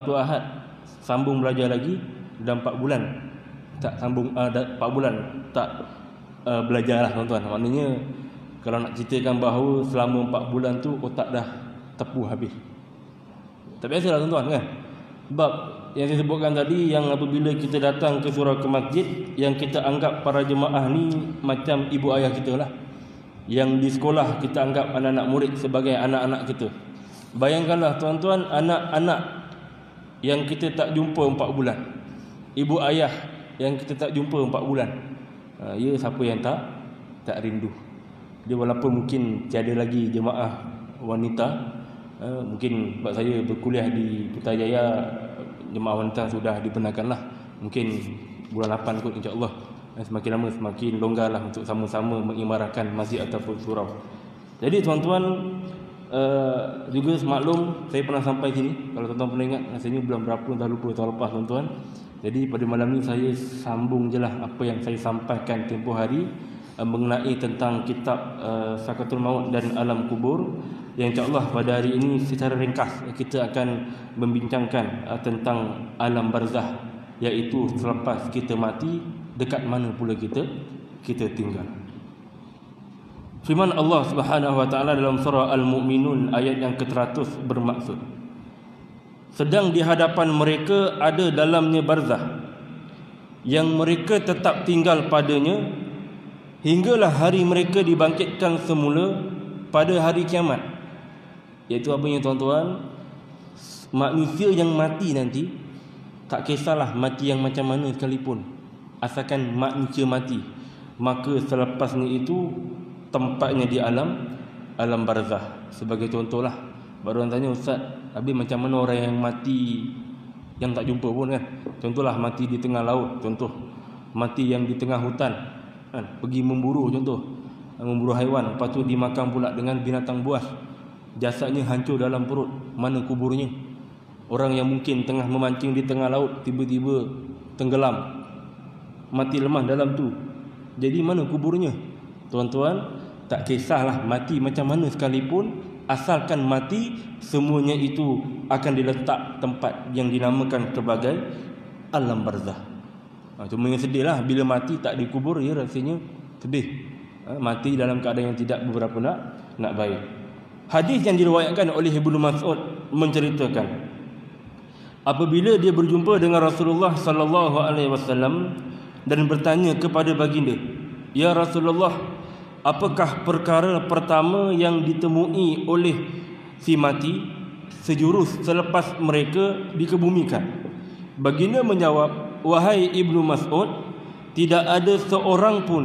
Sabtu Ahad sambung belajar lagi dalam 4 bulan tak sambung 4 bulan tak belajar lah tuan-tuan. Maknanya kalau nak ceritakan bahawa selama 4 bulan tu otak dah tepu habis. Tak biasalah tuan-tuan kan. Sebab yang saya sebutkan tadi, yang apabila kita datang ke surau ke masjid, yang kita anggap para jemaah ni macam ibu ayah kita lah. Yang di sekolah kita anggap anak-anak murid sebagai anak-anak kita. Bayangkanlah tuan-tuan, anak-anak yang kita tak jumpa 4 bulan, ibu ayah yang kita tak jumpa 4 bulan. Ya, siapa yang tak rindu? Dia walaupun mungkin tiada lagi jemaah wanita, mungkin sebab saya berkuliah di Putrajaya, jemaah wanita sudah dibenarkanlah. Mungkin bulan 8 kot insya-Allah. Semakin lama semakin longgarlah untuk sama-sama mengimarahkan masjid ataupun surau. Jadi tuan-tuan, juga semaklum saya pernah sampai sini. Kalau tuan-tuan pernah ingat, rasanya bulan berapa dah lupa tahun lepas tuan-tuan. Jadi pada malam ni saya sambung je lah apa yang saya sampaikan tempoh hari mengenai tentang kitab Sakaratul Maut dan Alam Kubur, yang insya-Allah pada hari ini secara ringkas kita akan membincangkan tentang alam barzah, iaitu selepas kita mati dekat mana pula kita tinggal. Firman Allah Subhanahu wa taala dalam surah Al-Mu'minun ayat yang ke-100 bermaksud, sedang di hadapan mereka ada dalamnya barzah yang mereka tetap tinggal padanya hinggalah hari mereka dibangkitkan semula pada hari kiamat. Iaitu apanya tuan-tuan? Manusia yang mati nanti, tak kisahlah mati yang macam mana sekalipun, asalkan manusia mati, maka selepasnya itu tempatnya di alam barzah. Sebagai contohlah, baru orang tanya, ustaz, habis macam mana orang yang mati yang tak jumpa pun kan? Contohlah mati di tengah laut, contoh mati yang di tengah hutan kan? Pergi memburu, contoh memburu haiwan, lepas tu dimakan pula dengan binatang buas, jasadnya hancur dalam perut, mana kuburnya? Orang yang mungkin tengah memancing di tengah laut tiba-tiba tenggelam, mati lemah dalam tu, jadi mana kuburnya? Tuan-tuan, tak kisahlah mati macam mana sekalipun, asalkan mati, semuanya itu akan diletak tempat yang dinamakan sebagai alam barzah. Cuma yang sedih lah bila mati tak dikubur, ya rasanya sedih. Mati dalam keadaan yang tidak beberapa nak baik. Hadis yang diriwayatkan oleh Ibnu Mas'ud menceritakan, apabila dia berjumpa dengan Rasulullah sallallahu alaihi wasallam dan bertanya kepada baginda, ya Rasulullah, apakah perkara pertama yang ditemui oleh si mati sejurus selepas mereka dikebumikan? Baginda menjawab, wahai Ibnu Mas'ud, tidak ada seorang pun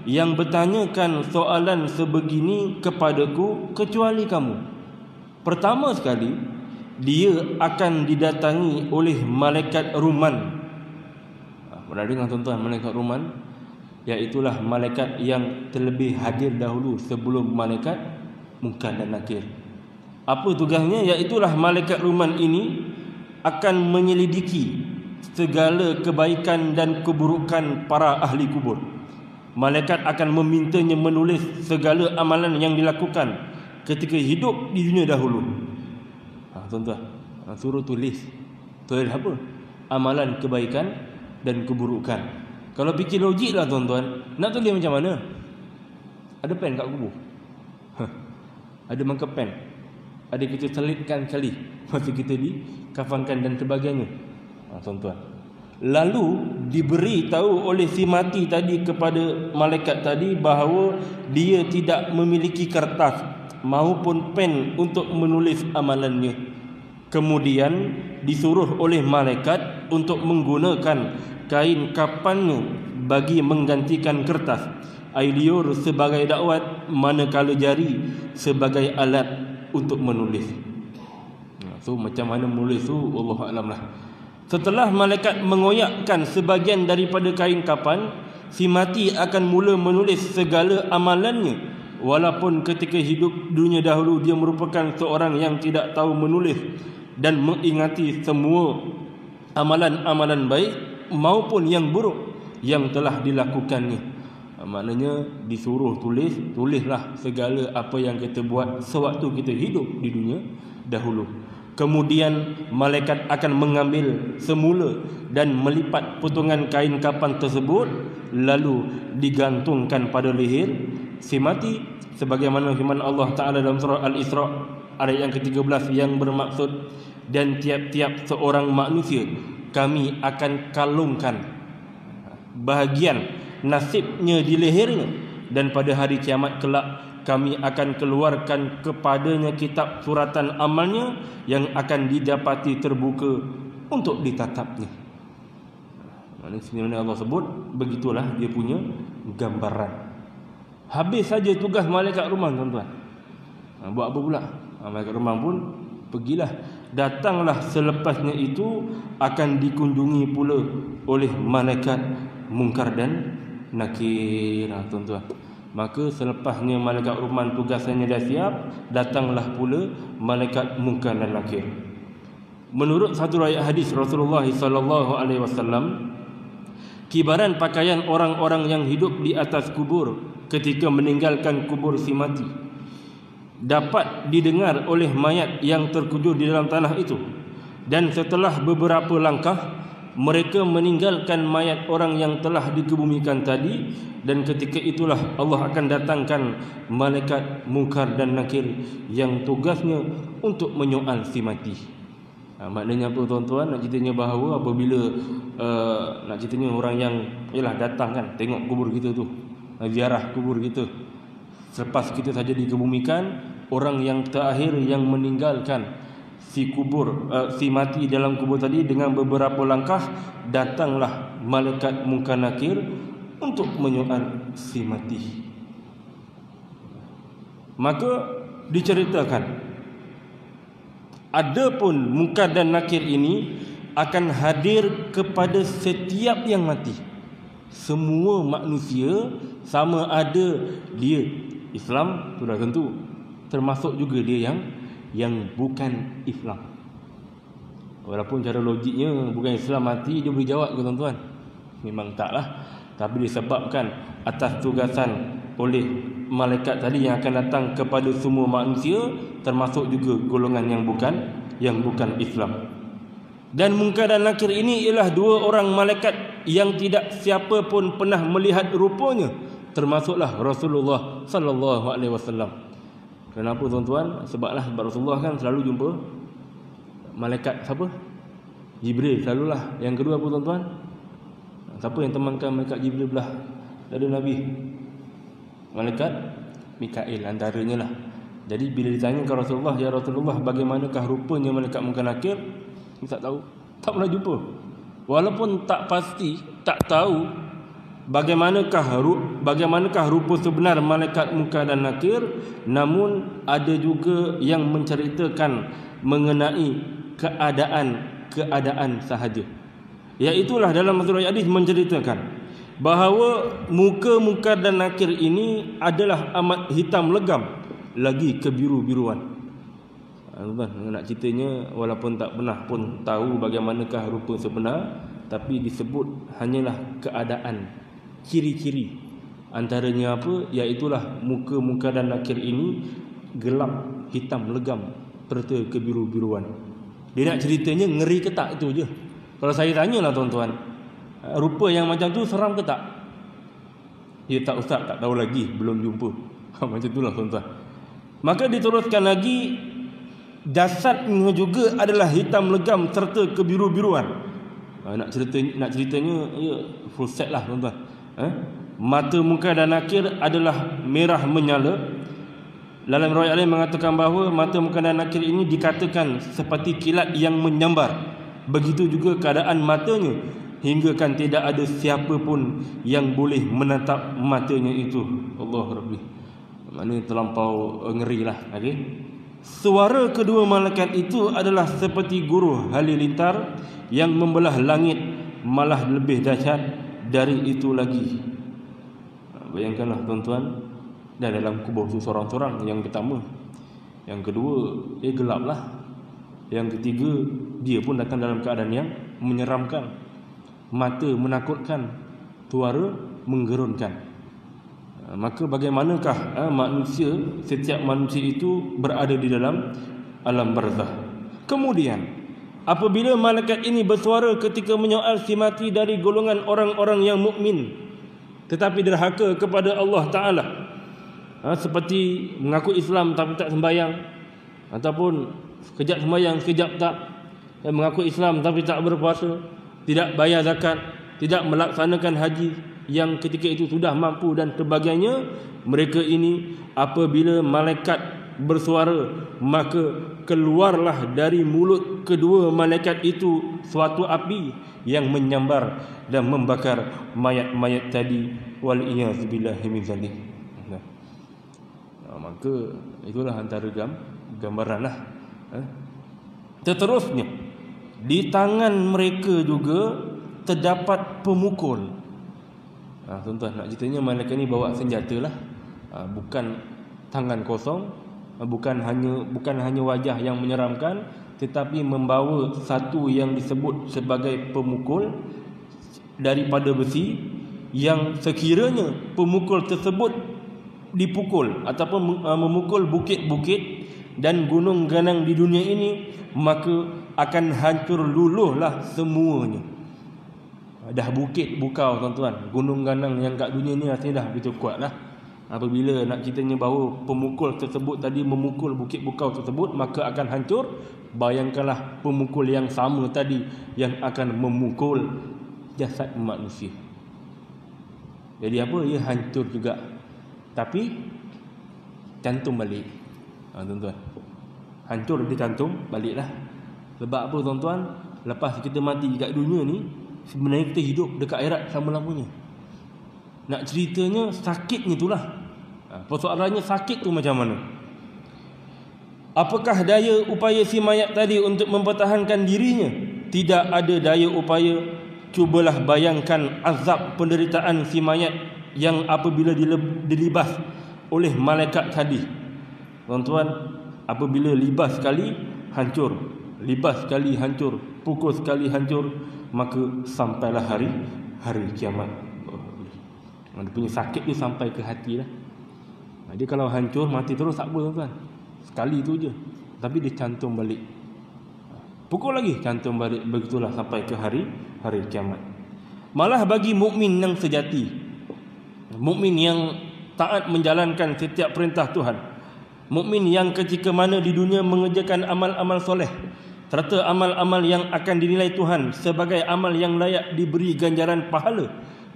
yang bertanyakan soalan sebegini kepadaku kecuali kamu. Pertama sekali, dia akan didatangi oleh malaikat ruman. Pernah dengar tuan-tuan malaikat ruman? Iaitulah malaikat yang terlebih hadir dahulu sebelum malaikat Munkar dan Nakir. Apa tugasnya? Iaitulah malaikat ruman ini akan menyelidiki segala kebaikan dan keburukan para ahli kubur. Malaikat akan memintanya menulis segala amalan yang dilakukan ketika hidup di dunia dahulu. Tuan-tuan, suruh tulis apa? Amalan kebaikan dan keburukan. Kalau fikir logik lah tuan-tuan, nak tulis macam mana? Ada pen kat kubur? Ada marker pen? Ada kita selitkan sekali masa kita dikafankan dan sebagainya. Tuan-tuan, lalu diberi tahu oleh si mati tadi kepada malaikat tadi bahawa dia tidak memiliki kertas maupun pen untuk menulis amalannya. Kemudian disuruh oleh malaikat untuk menggunakan kain kafannya bagi menggantikan kertas, air liur sebagai dakwat, manakala jari sebagai alat untuk menulis. So macam mana menulis tu Allahu a'lam lah. Setelah malaikat mengoyakkan sebahagian daripada kain kafan, si mati akan mula menulis segala amalannya. Walaupun ketika hidup dunia dahulu dia merupakan seorang yang tidak tahu menulis dan mengingati semua amalan-amalan baik maupun yang buruk yang telah dilakukannya. Maknanya disuruh tulislah segala apa yang kita buat sewaktu kita hidup di dunia dahulu. Kemudian malaikat akan mengambil semula dan melipat potongan kain kafan tersebut, lalu digantungkan pada leher si mati, sebagaimana firman Allah Ta'ala dalam surah Al-Isra ayat yang ke-13 yang bermaksud, dan tiap-tiap seorang manusia kami akan kalungkan bahagian nasibnya di lehernya, dan pada hari kiamat kelak kami akan keluarkan kepadanya kitab suratan amalnya yang akan didapati terbuka untuk ditatapnya. Sebenarnya Allah sebut begitulah dia punya gambaran. Habis saja tugas malaikat rumah, tuan-tuan. Buat apa pula? Malaikat rumah pun pergilah. Datanglah selepasnya itu akan dikunjungi pula oleh malaikat mungkar dan nakir, tuan-tuan. Maka selepasnya malaikat Rahman tugasnya dah siap, datanglah pula malaikat mungkar dan nakir. Menurut satu riwayat hadis Rasulullah sallallahu alaihi wasallam, kibaran pakaian orang-orang yang hidup di atas kubur ketika meninggalkan kubur si mati dapat didengar oleh mayat yang terkubur di dalam tanah itu. Dan setelah beberapa langkah mereka meninggalkan mayat orang yang telah dikebumikan tadi, dan ketika itulah Allah akan datangkan malaikat mungkar dan nakir yang tugasnya untuk menyoal si mati. Maknanya apa, tuan-tuan? Nak ceritanya bahawa apabila nak ceritanya orang yang datang kan tengok kubur kita tu, ziarah kubur kita, selepas kita saja dikebumikan, orang yang terakhir yang meninggalkan si kubur, si mati dalam kubur tadi, dengan beberapa langkah datanglah malaikat mungkar nakir untuk menyoal si mati. Maka diceritakan, adapun mungkar dan nakir ini akan hadir kepada setiap yang mati. Semua manusia, sama ada dia Islam, sudah tentu, termasuk juga dia yang bukan Islam. Walaupun cara logiknya bukan Islam mati, dia boleh jawab ke, tuan-tuan? Memang taklah. Tapi disebabkan atas tugasan oleh malaikat tadi yang akan datang kepada semua manusia, termasuk juga golongan yang bukan Islam. Dan mungkar dan nakir ini ialah dua orang malaikat yang tidak siapa pun pernah melihat rupanya, termasuklah Rasulullah sallallahu alaihi wasallam. Kenapa, tuan-tuan? Sebab Rasulullah kan selalu jumpa malaikat siapa? Jibril selalulah. Yang kedua apa, tuan-tuan? Siapa yang temankan malaikat Jibril belah dada Nabi? Malaikat Mikail antaranya lah. Jadi bila ditanya ke Rasulullah, ya Rasulullah, bagaimanakah rupanya malaikat mungkar nakir? Dia tak tahu, tak pernah jumpa. Walaupun tak pasti, tak tahu bagaimanakah rupa sebenar malaikat mungkar dan nakir, namun ada juga yang menceritakan mengenai keadaan sahaja. Iaitulah dalam surah hadis menceritakan bahawa muka mungkar dan nakir ini adalah amat hitam legam, lagi kebiru-biruan. Nak ceritanya, walaupun tak pernah pun tahu bagaimanakah rupa sebenar, tapi disebut hanyalah keadaan, ciri-ciri. Antaranya apa? Iaitulah muka mungkar dan nakir ini gelap, hitam legam, serta kebiru-biruan. Dia nak ceritanya ngeri ke tak, itu je. Kalau saya tanyalah, tuan-tuan, rupa yang macam tu seram ke tak? Ya tak, ustaz, tak tahu lagi, belum jumpa. Macam itulah, tuan-tuan. Maka diteruskan lagi, jasadnya juga adalah hitam legam serta kebiru-biruan. Nak ceritanya ya, full set lah, tuan-tuan. Mata mungkar dan nakir adalah merah menyala. Dalam riwayat lain mengatakan bahawa mata mungkar dan nakir ini dikatakan seperti kilat yang menyambar. Begitu juga keadaan matanya, hingga kan tidak ada siapa pun yang boleh menatap matanya itu. Allah Rabbi. Maknanya terlampau ngeri lah. Okay? Suara kedua malaikat itu adalah seperti guruh halilintar yang membelah langit, malah lebih dahsyat dari itu lagi. Bayangkanlah, tuan-tuan, dah dalam kubur itu seorang-seorang. Yang pertama, yang kedua, dia gelap lah. Yang ketiga, dia pun datang dalam keadaan yang menyeramkan, mata menakutkan, suara menggerunkan. Maka bagaimanakah manusia, setiap manusia itu berada di dalam alam barzakh? Kemudian apabila malaikat ini bersuara ketika menyoal si mati dari golongan orang-orang yang mukmin tetapi derhaka kepada Allah Ta'ala, seperti mengaku Islam tapi tak sembahyang, ataupun sekejap sembahyang sekejap tak, dan mengaku Islam tapi tak berpuasa, tidak bayar zakat, tidak melaksanakan haji yang ketika itu sudah mampu dan sebagainya. Mereka ini apabila malaikat bersuara, maka keluarlah dari mulut kedua malaikat itu suatu api yang menyambar dan membakar mayat-mayat tadi. Wal-iyadzubillahi min zalik. Maka itulah antara gambaran lah. Seterusnya, di tangan mereka juga terdapat pemukul. Tuan-tuan, nak ceritanya malaikat ni bawa senjata lah. Bukan tangan kosong, bukan hanya wajah yang menyeramkan, tetapi membawa satu yang disebut sebagai pemukul daripada besi, yang sekiranya pemukul tersebut dipukul ataupun memukul bukit-bukit dan gunung ganang di dunia ini, maka akan hancur luluhlah semuanya. Dah bukit bukau tuan-tuan, gunung ganang yang kat dunia ni rasanya dah begitu kuat lah. Apabila nak ceritanya bahawa pemukul tersebut tadi memukul bukit bukau tersebut, maka akan hancur. Bayangkanlah pemukul yang sama tadi yang akan memukul jasad manusia. Jadi apa? Ia hancur juga, tapi cantum balik. Tuan-tuan, hancur dicantum baliklah. Sebab apa tuan-tuan? Lepas kita mati kat dunia ni, sebenarnya kita hidup dekat akhirat selama-lamanya. Nak ceritanya sakitnya itulah. Persoalannya sakit tu macam mana? Apakah daya upaya si mayat tadi untuk mempertahankan dirinya? Tidak ada daya upaya. Cubalah bayangkan azab penderitaan si mayat yang apabila dilibas oleh malaikat tadi. Tuan-tuan, apabila libas sekali hancur, libas sekali hancur, pukul sekali hancur, maka sampailah hari kiamat. Dia punya sakit tu sampai ke hati lah. Dia kalau hancur mati terus tak apa tuan-tuan, sekali tu je, tapi dia cantum balik, pukul lagi, cantum balik, begitulah sampai ke hari kiamat. Malah bagi mukmin yang sejati, mukmin yang taat menjalankan setiap perintah Tuhan, mukmin yang ketika mana di dunia mengerjakan amal-amal soleh serta amal-amal yang akan dinilai Tuhan sebagai amal yang layak diberi ganjaran pahala,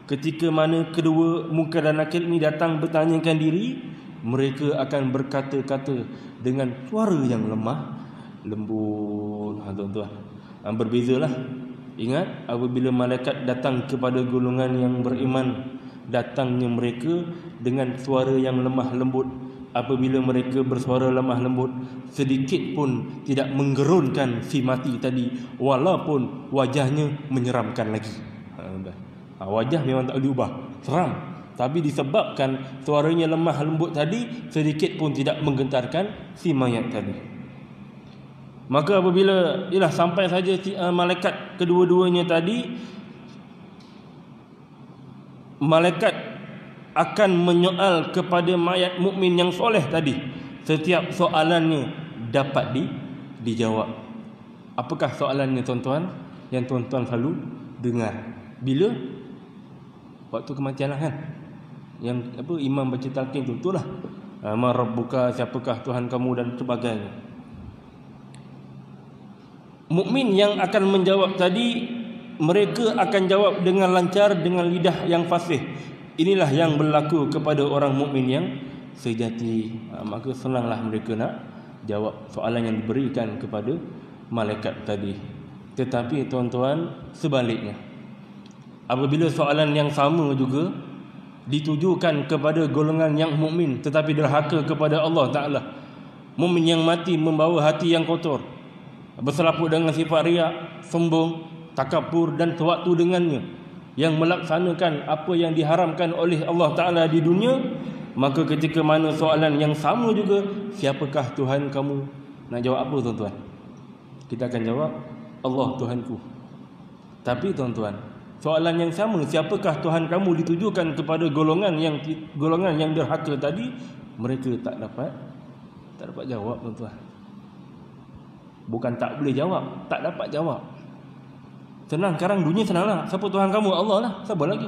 ketika mana kedua munkar dan nakir ini datang bertanyakan diri, mereka akan berkata-kata dengan suara yang lemah lembut. Tuan-tuan, berbezalah. Ingat, apabila malaikat datang kepada golongan yang beriman, datangnya mereka dengan suara yang lemah lembut. Apabila mereka bersuara lemah lembut, sedikit pun tidak menggerunkan si mati tadi, walaupun wajahnya menyeramkan lagi. Wajah memang tak boleh ubah, seram, tapi disebabkan suaranya lemah lembut tadi, sedikit pun tidak menggentarkan si mayat tadi. Maka apabila sampai saja malaikat kedua-duanya tadi, malaikat akan menyoal kepada mayat mukmin yang soleh tadi. Setiap soalannya dapat dijawab. Apakah soalannya tuan-tuan? Yang tuan-tuan selalu dengar bila waktu kematian lah kan, yang imam baca talqin tu, itulah ma rabbuka, siapakah Tuhan kamu dan sebagainya. Mukmin yang akan menjawab tadi, mereka akan jawab dengan lancar, dengan lidah yang fasih. Inilah yang berlaku kepada orang mukmin yang sejati. Maka senanglah mereka nak jawab soalan yang diberikan kepada malaikat tadi. Tetapi tuan-tuan, sebaliknya, apabila soalan yang sama juga ditujukan kepada golongan yang mukmin tetapi derhaka kepada Allah Ta'ala, mukmin yang mati membawa hati yang kotor, berselaput dengan sifat riak, sombong, takabur dan sewaktu dengannya, yang melaksanakan apa yang diharamkan oleh Allah Ta'ala di dunia, maka ketika mana soalan yang sama juga, siapakah Tuhan kamu? Nak jawab apa tuan-tuan? Kita akan jawab, Allah Tuhanku. Tapi tuan-tuan, soalan yang sama, siapakah Tuhan kamu, ditujukan kepada golongan yang derhaka tadi, mereka tak dapat jawab tuan-tuan. Bukan tak boleh jawab, tak dapat jawab. Senang, sekarang dunia senang lah. Siapa Tuhan kamu? Allah lah. Siapa lagi?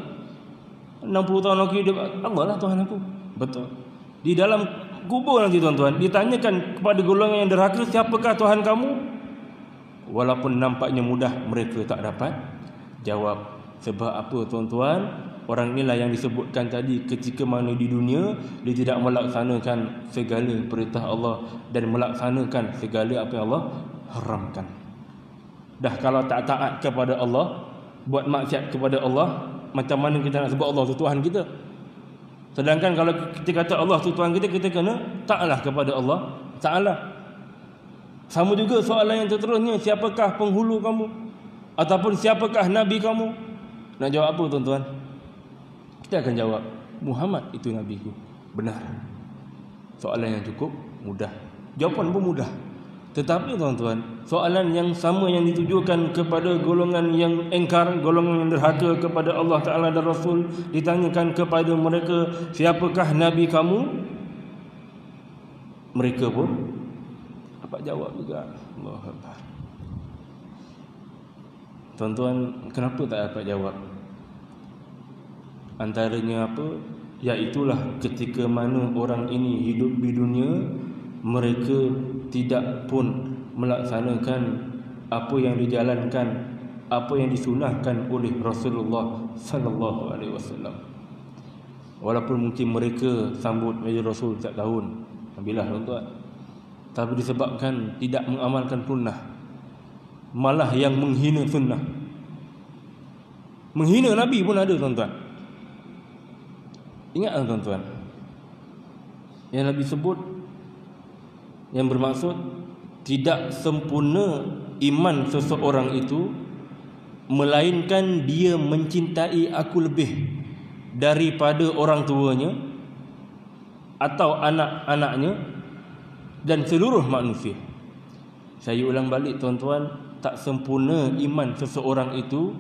60 tahun lagi dia, Allah lah Tuhan aku. Betul. Di dalam kubur nanti tuan-tuan, ditanyakan kepada golongan yang derhaka, siapakah Tuhan kamu? Walaupun nampaknya mudah, mereka tak dapat jawab. Sebab apa tuan-tuan? Orang inilah yang disebutkan tadi, ketika mana di dunia dia tidak melaksanakan segala perintah Allah dan melaksanakan segala apa yang Allah haramkan. Dah kalau tak taat kepada Allah, buat maksiat kepada Allah, macam mana kita nak sebut Allah tu Tuhan kita? Sedangkan kalau kita kata Allah tu Tuhan kita, kita kena taatlah kepada Allah Ta'ala. Sama juga soalan yang terterusnya, siapakah penghulu kamu? Ataupun siapakah Nabi kamu? Nak jawab apa tuan-tuan? Kita akan jawab, Muhammad itu Nabiku. Benar. Soalan yang cukup mudah. Jawapan pun mudah. Tetapi tuan-tuan, soalan yang sama yang ditujukan kepada golongan yang engkar, golongan yang derhaka kepada Allah Ta'ala dan Rasul, ditanyakan kepada mereka, siapakah Nabi kamu? Mereka pun dapat jawab juga. Allahu Akbar. Tuan-tuan, kenapa tak dapat jawab? Antaranya apa? Iaitulah ketika mana orang ini hidup di dunia, mereka tidak pun melaksanakan apa yang dijalankan, apa yang disunahkan oleh Rasulullah sallallahu alaihi wasallam. Walaupun mungkin mereka sambut Majlis Rasul setiap tahun, alhamdulillah tuan-tuan, tapi disebabkan tidak mengamalkan sunnah, malah yang menghina sunnah. Menghina Nabi pun ada tuan-tuan. Ingat tuan-tuan, yang Nabi sebut, yang bermaksud tidak sempurna iman seseorang itu melainkan dia mencintai aku lebih daripada orang tuanya atau anak-anaknya dan seluruh manusia. Saya ulang balik tuan-tuan, tak sempurna iman seseorang itu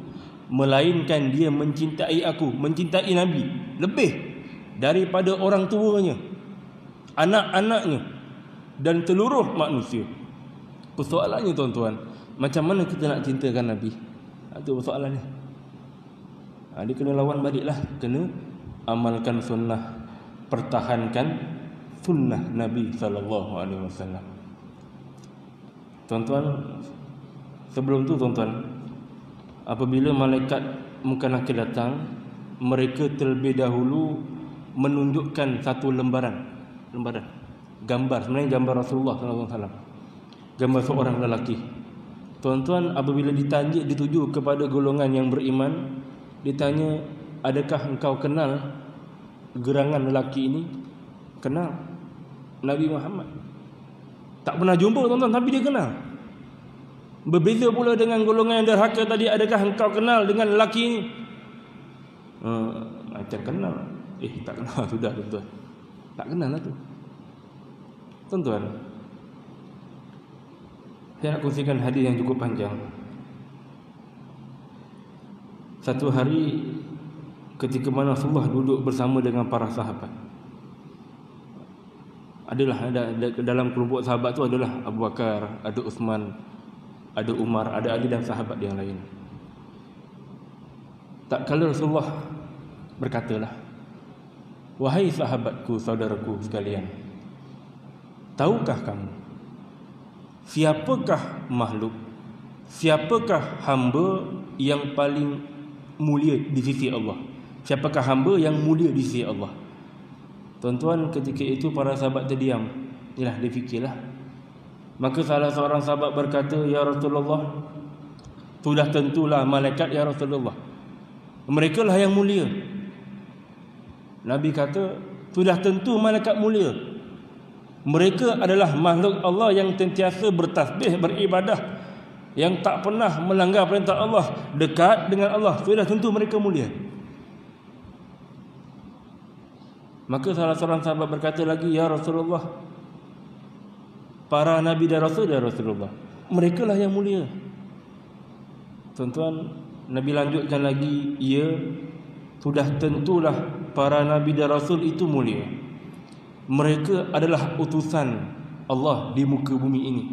melainkan dia mencintai aku, mencintai Nabi lebih daripada orang tuanya, anak-anaknya dan seluruh manusia. Persoalannya tuan-tuan, macam mana kita nak cintakan Nabi? Itu persoalannya. Dia kena lawan baliklah, kena amalkan sunnah, pertahankan sunnah Nabi SAW. Tuan-tuan, sebelum tu tuan-tuan, apabila malaikat muka nakir datang, mereka terlebih dahulu menunjukkan satu lembaran gambar, sebenarnya gambar Rasulullah SAW, gambar seorang lelaki. Tuan-tuan, apabila dituju kepada golongan yang beriman, ditanya, adakah engkau kenal gerangan lelaki ini? Kenal Nabi Muhammad. Tak pernah jumpa tuan-tuan, tapi dia kenal. Berbeza pula dengan golongan yang derhaka tadi, adakah engkau kenal dengan lelaki ini? Macam kenal. Tak kenal sudah tuan-tuan. Tak kenal lah tu. Tuan-tuan, saya nak kongsikan hadis yang cukup panjang. Satu hari ketika mana Rasulullah duduk bersama dengan para sahabat, ada dalam kelompok sahabat tu adalah Abu Bakar, ada Uthman, ada Umar, ada Ali dan sahabat yang lain. Tak kala Rasulullah berkatalah, wahai sahabatku, saudaraku sekalian, tahukah kamu siapakah makhluk, siapakah hamba yang paling mulia di sisi Allah? Siapakah hamba yang mulia di sisi Allah? Tuan-tuan, ketika itu para sahabat terdiam. Yalah, dia fikirlah. Maka salah seorang sahabat berkata, ya Rasulullah, sudah tentulah malaikat ya Rasulullah, mereka lah yang mulia. Nabi kata, sudah tentu malaikat mulia. Mereka adalah makhluk Allah yang sentiasa bertasbih, beribadah, yang tak pernah melanggar perintah Allah, dekat dengan Allah. Sudah tentu mereka mulia. Maka salah seorang sahabat berkata lagi, ya Rasulullah, para Nabi dan Rasul ya Rasulullah, mereka lah yang mulia. Tuan-tuan, Nabi lanjutkan lagi, ya, sudah tentulah para Nabi dan Rasul itu mulia. Mereka adalah utusan Allah di muka bumi ini.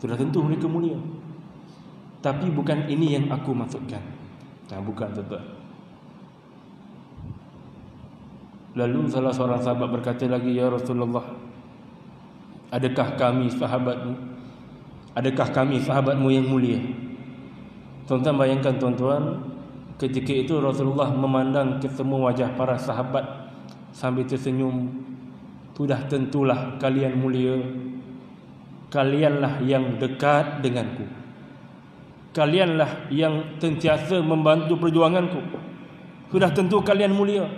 Sudah tentu mereka mulia. Tapi bukan ini yang aku maksudkan. Bukan, tuan-tuan. Lalu salah seorang sahabat berkata lagi, ya Rasulullah, adakah kami sahabatmu yang mulia? Tuan-tuan bayangkan, tuan-tuan, ketika itu Rasulullah memandang ke semua wajah para sahabat sambil tersenyum. Sudah tentulah kalian mulia. Kalianlah yang dekat denganku. Kalianlah yang sentiasa membantu perjuanganku. Sudah tentu kalian mulia.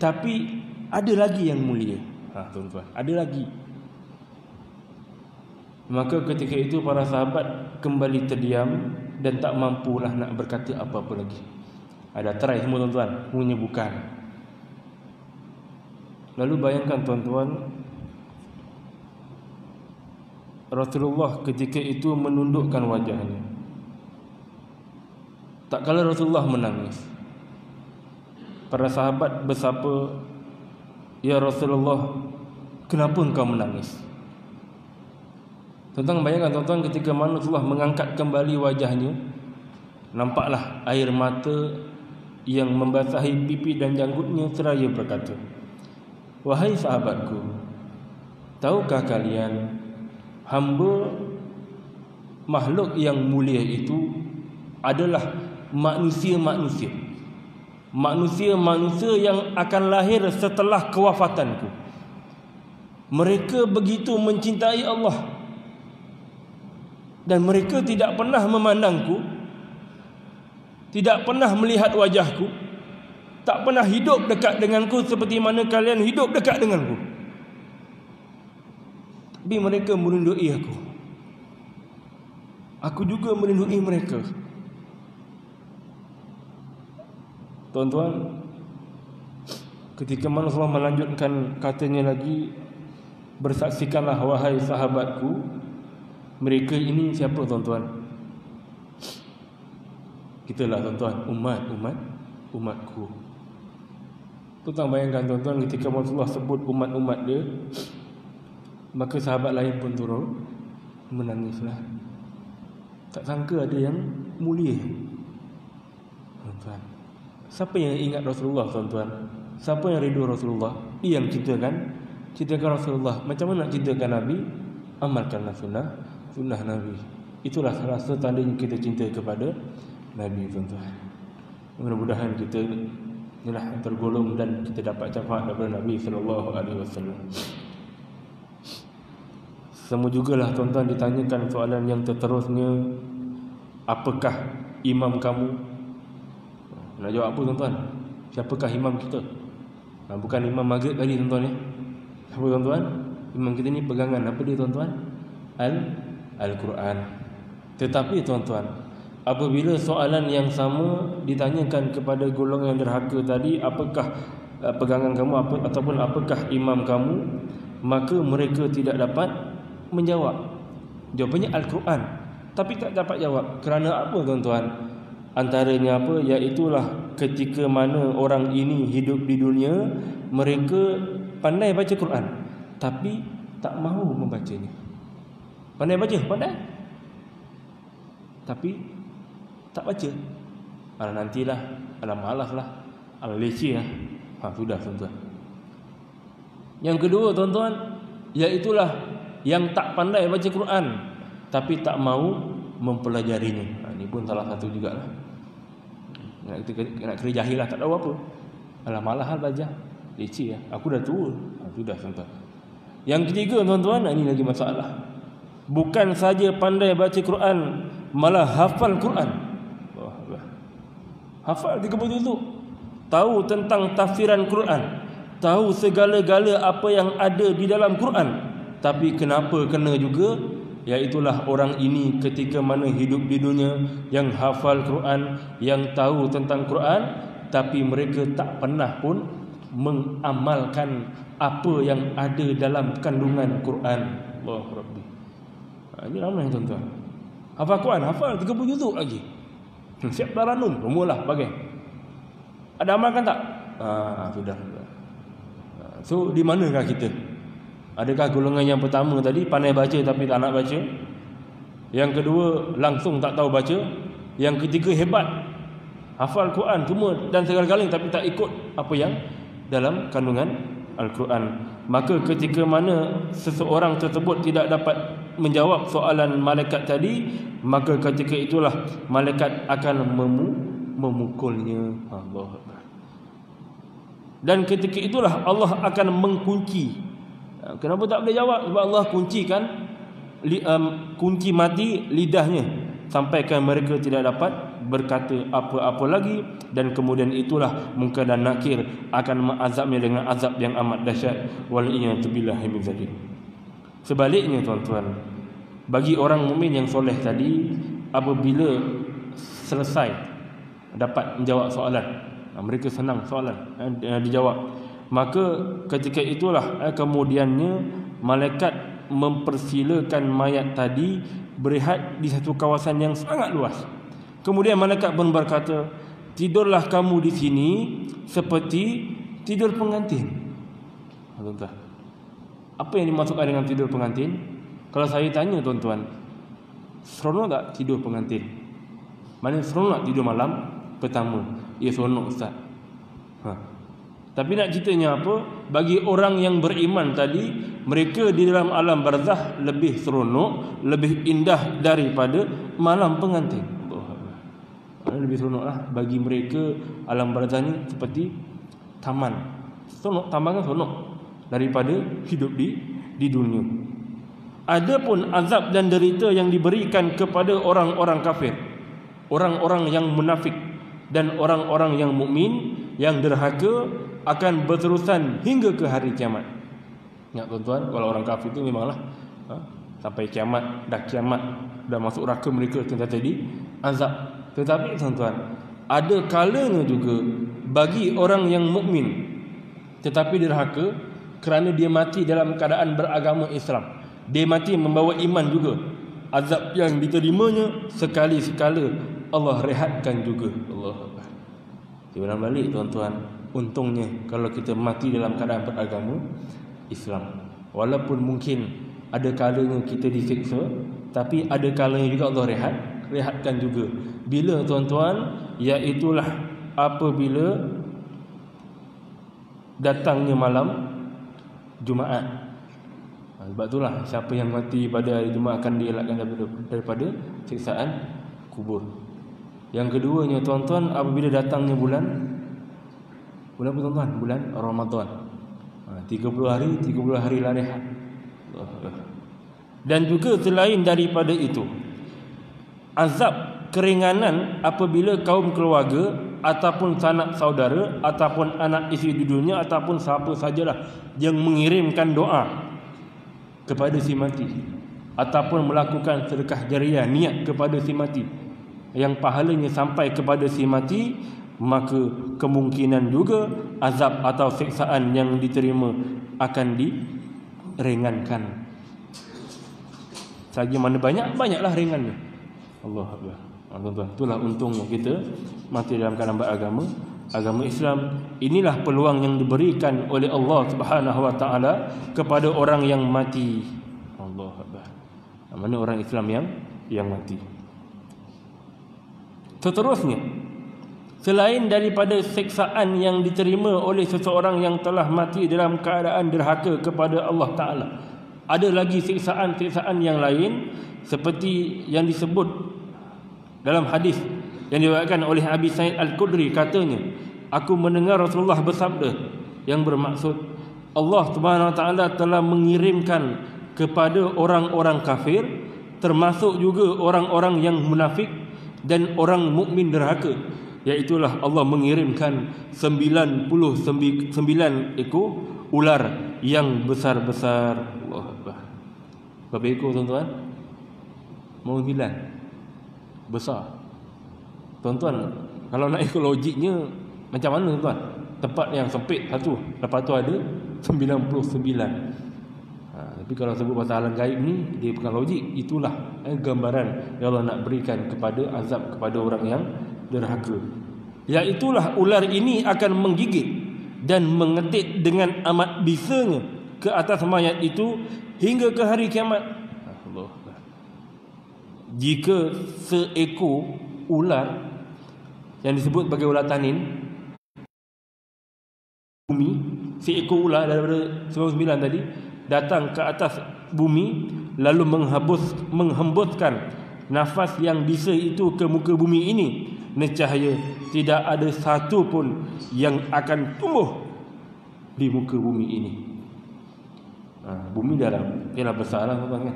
Tapi ada lagi yang mulia. Tuan-tuan, ada lagi. Maka ketika itu para sahabat kembali terdiam dan tak mampulah nak berkata apa-apa lagi. Ada try semua, tuan-tuan, punya bukan. Lalu bayangkan, tuan-tuan, Rasulullah ketika itu menundukkan wajahnya. Tak kala Rasulullah menangis, para sahabat bersapa, ya Rasulullah, kenapa engkau menangis? Tuan-tuan bayangkan, tuan-tuan, ketika Rasulullah mengangkat kembali wajahnya, nampaklah air mata yang membasahi pipi dan janggutnya seraya berkata, wahai sahabatku, tahukah kalian, hamba makhluk yang mulia itu adalah manusia-manusia yang akan lahir setelah kewafatanku. Mereka begitu mencintai Allah dan mereka tidak pernah memandangku, tidak pernah melihat wajahku, tak pernah hidup dekat denganku seperti mana kalian hidup dekat denganku. Tapi mereka merindui aku. Aku juga merindui mereka. Tuan-tuan, ketika Rasulullah melanjutkan katanya lagi, bersaksikanlah wahai sahabatku. Mereka ini siapa, tuan-tuan? Kitalah, tuan-tuan, umatku. Tuan-tuan bayangkan, tuan-tuan, ketika Rasulullah sebut umat-umat dia, maka sahabat lain pun turun menangislah. Tak sangka ada yang mulia, tuan-tuan. Siapa yang ingat Rasulullah, tuan-tuan? Siapa yang rindu Rasulullah? Dia yang cintakan Rasulullah. Macam mana nak cintakan Nabi? Amalkanlah sunnah Nabi. Itulah salah satu tanda kita cinta kepada Nabi, tuan-tuan. Mudah-mudahan kita inilah tergolong dan kita dapat syafaat daripada Nabi sallallahu alaihi wasallam. Semua jugalah, tuan-tuan, ditanyakan soalan yang terterusnya, apakah imam kamu? Nak jawab apa, tuan-tuan? Siapakah imam kita? Bukan imam maghrib tadi, tuan-tuan, ya. Siapa, tuan-tuan? Imam kita ni pegangan apa dia, tuan-tuan? Al-Quran. Tetapi, tuan-tuan, apabila soalan yang sama ditanyakan kepada golongan yang derhaka tadi, apakah pegangan kamu ataupun apakah imam kamu, maka mereka tidak dapat menjawab. Jawapannya Al-Quran, tapi tak dapat jawab. Kerana apa, tuan-tuan? Antaranya apa? Iaitulah ketika mana orang ini hidup di dunia, mereka pandai baca Quran tapi tak mahu membacanya. Pandai baca, pandai, tapi tak baca. Nantilah, malaslah, leceh lah. Sudah, tuan-tuan. Yang kedua, tuan-tuan, iaitulah yang tak pandai baca Quran tapi tak mahu mempelajarinya. Ini pun salah satu jugalah. Nak kira jahil lah, tak tahu apa. Malah belajar, leceh lah. Aku dah tua. Sudah, tuan-tuan. Yang ketiga, tuan-tuan, ini lagi masalah. Bukan saja pandai baca Quran, malah hafal Quran. Hafal 30 juzuk. Tahu tentang tafsiran Quran, tahu segala-gala apa yang ada di dalam Quran. Tapi kenapa kena juga? Iaitulah orang ini ketika mana hidup di dunia, yang hafal Quran, yang tahu tentang Quran, tapi mereka tak pernah pun mengamalkan apa yang ada dalam kandungan Quran. Allahu Rabbi. Ini ramai, tuan-tuan. Hafal Quran, hafal 30 juzuk lagi. Siap taranum, semualah bagai. Ada amalkan tak? Sudah. So, di manakah kita? Adakah golongan yang pertama tadi, pandai baca tapi tak nak baca? Yang kedua, langsung tak tahu baca. Yang ketiga, hebat, hafal Quran semua dan segala-galanya, tapi tak ikut apa yang dalam kandungan Al-Quran. Maka ketika mana seseorang tersebut tidak dapat menjawab soalan malaikat tadi, maka ketika itulah malaikat akan memukulnya. Allah. Dan ketika itulah Allah akan mengkunci. Kenapa tak boleh jawab? Sebab Allah kuncikan, kunci mati lidahnya, sampaikan mereka tidak dapat berkata apa-apa lagi. Dan kemudian itulah Munkar dan Nakir akan mengazabnya dengan azab yang amat dahsyat. Wal'iyatubillahi min zalik. Sebaliknya tuan-tuan, bagi orang mukmin yang soleh tadi, apabila selesai dapat menjawab soalan, mereka senang soalan dijawab, maka ketika itulah kemudiannya malaikat mempersilakan mayat tadi berehat di satu kawasan yang sangat luas. Kemudian malaikat pun berkata, tidurlah kamu di sini seperti tidur pengantin. Tuan-tuan, apa yang dimaksudkan dengan tidur pengantin? Kalau saya tanya tuan-tuan, seronok tak tidur pengantin? Mana seronok tidur malam pertama? Ya seronok Ustaz. Tapi nak ceritanya apa? Bagi orang yang beriman tadi, mereka di dalam alam barzah lebih seronok, lebih indah daripada malam pengantin. Lebih seronoklah bagi mereka. Alam barzah ni seperti taman. Seronok, taman kan seronok daripada hidup di dunia. Adapun azab dan derita yang diberikan kepada orang-orang kafir, orang-orang yang munafik dan orang-orang yang mukmin yang derhaka akan berterusan hingga ke hari kiamat. Ingat tuan-tuan, kalau orang kafir itu memanglah sampai kiamat, dah masuk neraka mereka kena jadi azab. Tetapi tuan-tuan, ada kalanya juga bagi orang yang mukmin tetapi derhaka kerana dia mati dalam keadaan beragama Islam, dia mati membawa iman juga, azab yang diterimanya sekali-sekala Allah rehatkan juga. Allah Akbar. Diulang balik tuan-tuan, untungnya kalau kita mati dalam keadaan beragama Islam, walaupun mungkin ada kalanya kita disiksa, tapi ada kalanya juga Allah rehatkan juga. Bila tuan-tuan? Iaitulah apabila datangnya malam Jumaat. Sebab itulah siapa yang mati pada hari Jumaat akan dielakkan daripada siksaan kubur. Yang keduanya tuan-tuan, apabila datangnya bulan apa tuan-tuan? Bulan Ramadan. 30 hari lah rehat. Dan juga selain daripada itu, azab keringanan apabila kaum keluarga ataupun sanak saudara ataupun anak isteri di dunia ataupun siapa sajalah yang mengirimkan doa kepada si mati ataupun melakukan sedekah jariah niat kepada si mati yang pahalanya sampai kepada si mati, maka kemungkinan juga azab atau siksaan yang diterima akan diringankan. Selagi mana banyaklah ringannya. Allah Akbar. Tuan-tuan, itulah untungnya kita mati dalam keadaan beragama agama Islam. Inilah peluang yang diberikan oleh Allah Subhanahu wa taala kepada orang yang mati. Allah Akbar. Mana orang Islam yang mati. Seterusnya, selain daripada siksaan yang diterima oleh seseorang yang telah mati dalam keadaan derhaka kepada Allah Ta'ala, ada lagi siksaan-siksaan yang lain seperti yang disebut dalam hadis yang diriwayatkan oleh Abi Sa'id Al-Khudri, katanya, aku mendengar Rasulullah bersabda yang bermaksud Allah Subhanahu Wa Ta'ala telah mengirimkan kepada orang-orang kafir, termasuk juga orang-orang yang munafik dan orang mukmin derhaka, iaitulah Allah mengirimkan 99 ekor ular yang besar-besar. Allah Akbar. Berapa ekor tuan-tuan? Mau 9? Besar. Tuan-tuan, kalau nak ikut logiknya macam mana tuan? Tempat yang sempit satu, lepas tu ada 99. Tapi kalau sebut pasal alam gaib ni, dia bukan logik. Itulah gambaran yang Allah nak berikan kepada azab kepada orang yang derhaka. Iaitulah ular ini akan menggigit dan mengetik dengan amat bisanya ke atas mayat itu hingga ke hari kiamat. jika seekor ular yang disebut sebagai ular tanin bumi, seekor ular daripada 99 tadi datang ke atas bumi lalu menghembuskan nafas yang bisa itu ke muka bumi ini, nescaya tidak ada satu pun yang akan tumbuh di muka bumi ini. Bumi dalam ialah besar lah tuan kan,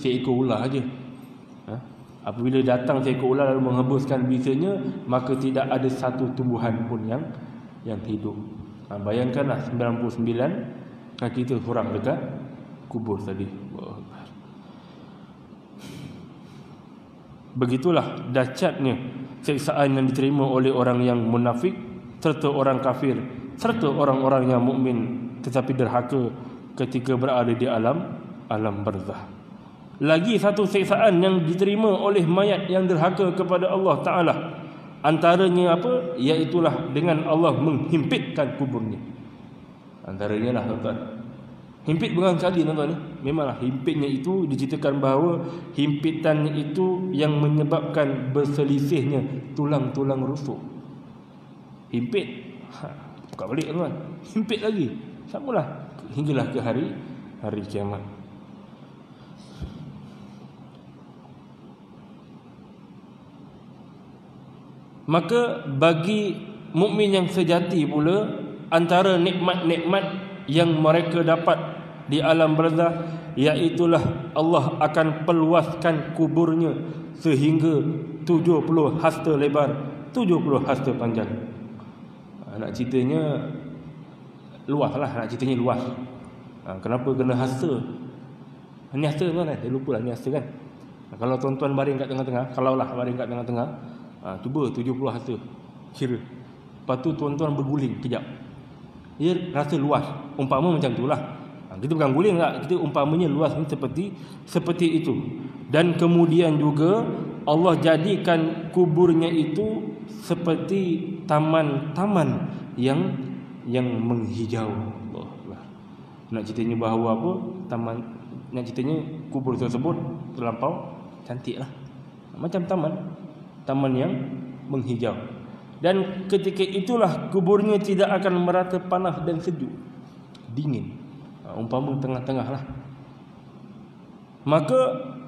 seekor ular aja. Apabila datang seekor ular lalu menghembuskan bisanya, maka tidak ada satu tumbuhan pun yang hidup. Bayangkanlah 99 kaki itu kurang dekat kubur tadi. Begitulah dahsyatnya siksaan yang diterima oleh orang yang munafik serta orang kafir serta orang-orang yang mukmin tetapi derhaka ketika berada di alam barzah. Lagi satu siksaan yang diterima oleh mayat yang derhaka kepada Allah Ta'ala, antaranya apa? Iaitulah dengan Allah menghimpitkan kuburnya. Antaranya lah tuan-tuan, himpit bukan sekali tuan-tuan. Memanglah himpitnya itu diceritakan bahawa himpitannya itu yang menyebabkan berselisihnya tulang-tulang rusuk. Himpit, buka balik tuan-tuan, himpit lagi, samalah hinggalah ke hari kiamat. Maka bagi mukmin yang sejati pula, antara nikmat-nikmat yang mereka dapat di alam barzah, iaitulah Allah akan perluaskan kuburnya sehingga 70 hasta lebar, 70 hasta panjang. Nak ceritanya luas lah, nak ceritanya luas. Kenapa kena hasta? Ni hasta tuan kan? Saya lupa lah ni hasta kan. Kalau tuan-tuan baring kat tengah-tengah, kalaulah baring kat tengah-tengah, cuba 70 hasta kira. Lepas tu tuan-tuan berguling kejap, dia rasa luas. Umpama macam tu lah. Kita bukan guling tak, kita umpamanya luas seperti itu. Dan kemudian juga Allah jadikan kuburnya itu seperti taman-taman yang menghijau. Allah. Nak ceritanya bahawa apa? Nak ceritanya kubur tersebut terlampau cantik lah, macam taman yang menghijau. Dan ketika itulah kuburnya tidak akan merasa panas dan sejuk, dingin, umpama tengah-tengah lah. Maka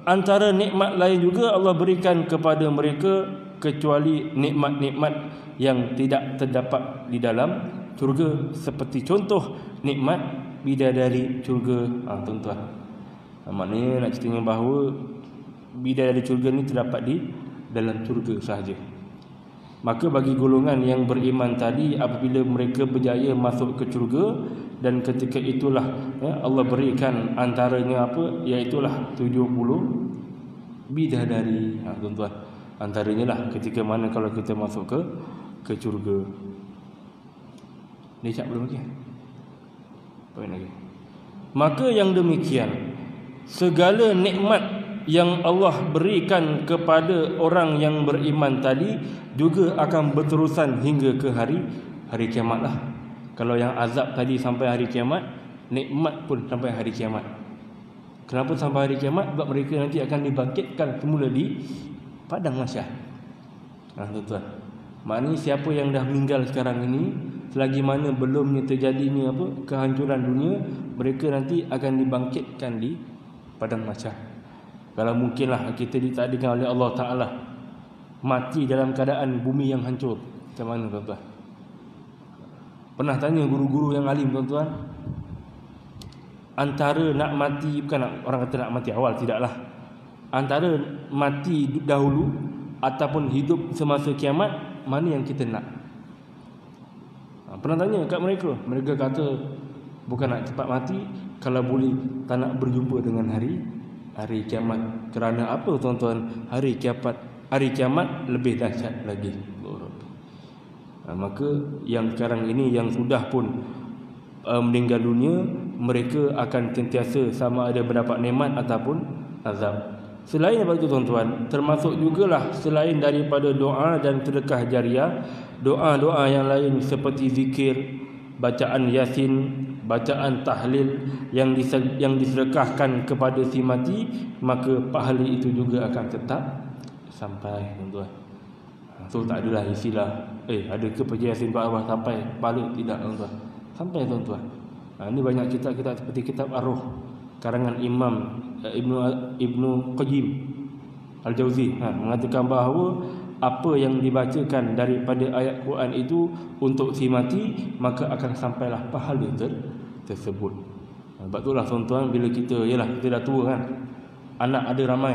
antara nikmat lain juga Allah berikan kepada mereka, kecuali nikmat-nikmat yang tidak terdapat di dalam syurga, seperti contoh nikmat bidadari syurga. Tuan-tuan, maknanya nak ceritanya bahawa bidadari syurga ni terdapat di dalam syurga sahaja. Maka bagi golongan yang beriman tadi, apabila mereka berjaya masuk ke syurga, dan ketika itulah Allah berikan antaranya apa? Iaitulah 70 bidadari. Tuan-tuan, antaranya lah ketika mana kalau kita masuk ke syurga. Ni cak belum lagi. Poin lagi. Maka yang demikian, segala nikmat yang Allah berikan kepada orang yang beriman tadi juga akan berterusan hingga ke hari kiamat lah. Kalau yang azab tadi sampai hari kiamat, nikmat pun sampai hari kiamat. Kenapa sampai hari kiamat? Sebab mereka nanti akan dibangkitkan semula di padang mahsyar. Tuan-tuan, maknanya siapa yang dah meninggal sekarang ini, selagi mana belumnya terjadinya kehancuran dunia, mereka nanti akan dibangkitkan di padang mahsyar. Kalau mungkinlah kita ditakdirkan oleh Allah Ta'ala mati dalam keadaan bumi yang hancur, macam mana tuan-tuan? Pernah tanya guru-guru yang alim tuan-tuan, antara nak mati, bukan orang kata nak mati awal, tidaklah, antara mati dahulu ataupun hidup semasa kiamat, mana yang kita nak? Pernah tanya kat mereka, mereka kata bukan nak cepat mati, kalau boleh tak nak berjumpa dengan hari kiamat. Kerana apa tuan-tuan? Hari kiamat lebih dahsyat lagi. Maka yang sekarang ini yang sudah pun meninggal dunia, mereka akan sentiasa sama ada mendapat nikmat ataupun azab. Selain daripada itu tuan-tuan, termasuk jugalah selain daripada doa dan sedekah jariah, doa-doa yang lain seperti zikir, bacaan Yasin, bacaan tahlil yang disedekahkan kepada si mati, maka pahala itu juga akan tetap sampai, tuan-tuan. So tak adalah istilah ada ke pergi Yasin Pak Abah sampai pahala, tidak, tuan-tuan. Sampai, tuan-tuan. Ini banyak kitab-kitab seperti kitab Ar-Ruh karangan Imam Ibnu Qayyim Al-Jauzi mengatakan bahawa apa yang dibacakan daripada ayat Quran itu untuk si mati, maka akan sampailah pahala tersebut. Sebab itulah, tuan-tuan, bila kita dah tua kan, anak ada ramai,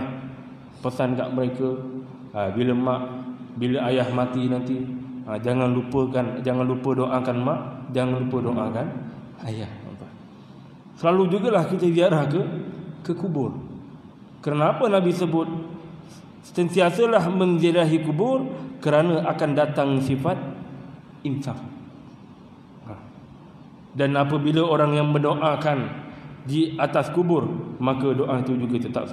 pesan kat mereka, bila ayah mati nanti, jangan lupa doakan mak, jangan lupa doakan ayah. Selalu jugalah kita ziarah ke kubur. Kenapa Nabi sebut sentiasalah menziarahi kubur? Kerana akan datang sifat insaf. Dan apabila orang yang mendoakan di atas kubur, maka doa itu juga tetap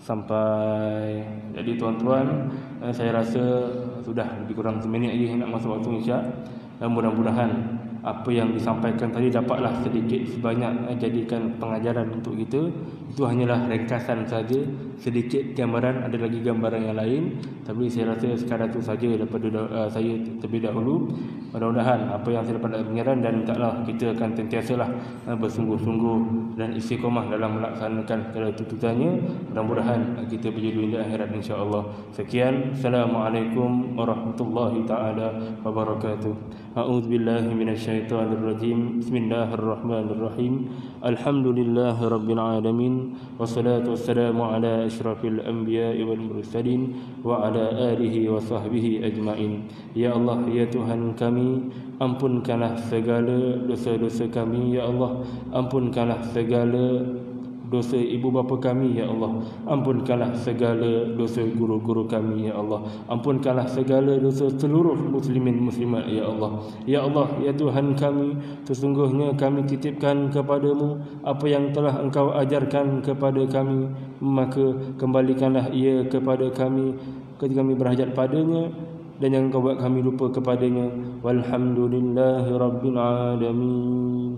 sampai. Jadi, tuan-tuan, saya rasa sudah lebih kurang 1 minit lagi nak masuk waktu Isyak. Dan mudah-mudahan apa yang disampaikan tadi dapatlah sedikit sebanyak jadikan pengajaran untuk kita. Itu hanyalah ringkasan saja, sedikit gambaran, ada lagi gambaran yang lain, tapi saya rasa sekadar itu saja daripada saya terlebih dahulu. Mudah-mudahan apa yang saya dapat pengajaran, dan mintalah kita akan sentiasalah bersungguh-sungguh dan istiqamah dalam melaksanakan segala tuntutannya. Mudah-mudahan kita berjodoh di akhirat, insya-Allah. Sekian, Assalamualaikum warahmatullahi taala wabarakatuh. A'udzubillahi minasyaitonirrajim. Bismillahirrahmanirrahim. Alhamdulillahirabbil alamin. Wassalatu wassalamu ala asyrafil anbiya'i wal mursalin wa ala alihi wa sahbihi ajmain. Ya Allah, ya Tuhan kami, ampunkanlah segala dosa-dosa kami, ya Allah. Ampunkanlah segala dosa ibu bapa kami, ya Allah. Ampunkanlah segala dosa guru-guru kami, ya Allah. Ampunkanlah segala dosa seluruh muslimin muslimat, ya Allah. Ya Allah, ya Tuhan kami, sesungguhnya kami titipkan kepadamu apa yang telah Engkau ajarkan kepada kami, maka kembalikanlah ia kepada kami ketika kami berhajat padanya, dan jangan Kau buat kami lupa kepadanya. Walhamdulillahirabbil alamin.